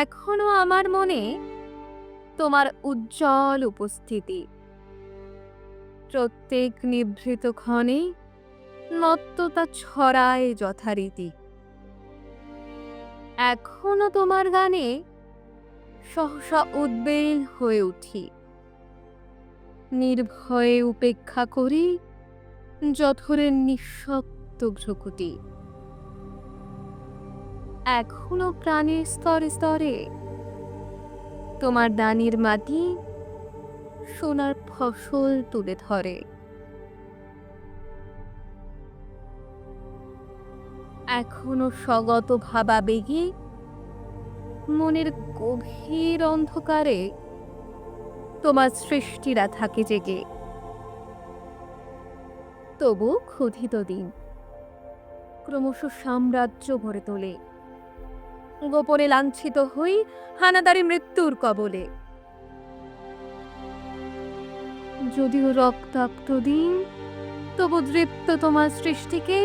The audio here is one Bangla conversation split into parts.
এখনো আমার মনে তোমার উজ্জ্বল উপস্থিতি। প্রত্যেক নিভৃত ক্ষণে নত্যতা ছড়ায় যথারীতি। এখনো তোমার গানে সহসা উদ্বেল হয়ে উঠি। নির্ভয়ে উপেক্ষা করি জঠরের নিঃশব্দ ভ্রুকুটি। এখনো প্রাণের স্তরে স্তরে তোমার দানির মাটি সোনার ফসল তুলে ধরে। এখনো স্বগত ভাবাবেগে মনের গভীর অন্ধকারে তোমার সৃষ্টিরা থাকে জেগে। তবু ক্ষুধিত দিন ক্রমশ সাম্রাজ্য গড়ে তোলে। গোপনে লাঞ্ছিত হই হানাদারি মৃত্যুর কবলে। যদিও রক্তাক্ত দিন, তবু দৃপ্ত তোমার সৃষ্টিকে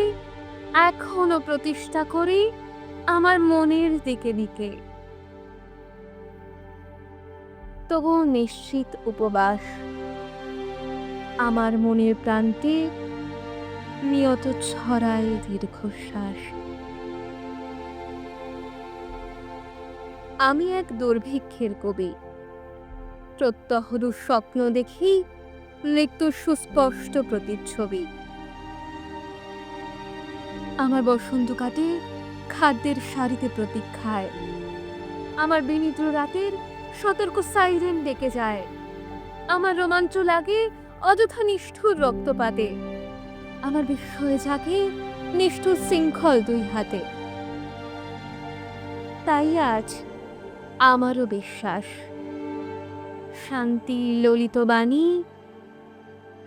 এখনো প্রতিষ্ঠা করি আমার মনের দিকে দিকে। তবু নিশ্চিত উপবাস আমার মনের প্রান্তে নিয়ত ছড়ায় দীর্ঘশ্বাস। আমি এক দুর্ভিক্ষের কবি, প্রত্যহ দুঃস্বপ্ন দেখি মৃত্যুর সুস্পষ্ট প্রতিচ্ছবি। আমার বসন্ত কাটে খাদ্যের সারিতে প্রতীক্ষায়। আমার বিনিদ্র রাতের সতর্ক সাইরেন ডেকে যায়। আমার রোমাঞ্চ লাগে অযথা নিষ্ঠুর রক্তপাতে। আমার বিস্ময়ে জাগে নিষ্ঠুর শৃঙ্খল দুই হাতে। তাই আজ আমারও বিশ্বাস শান্তি ললিত বাণী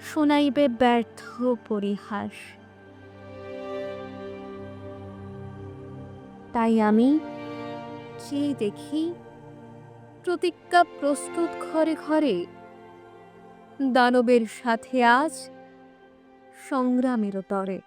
শোনাইবে ব্যর্থ পরিহাস। তাই আমি চেয়ে দেখি প্রতিজ্ঞা প্রস্তুত ঘরে ঘরে দানবের সাথে আজ সংগ্রামের তরে।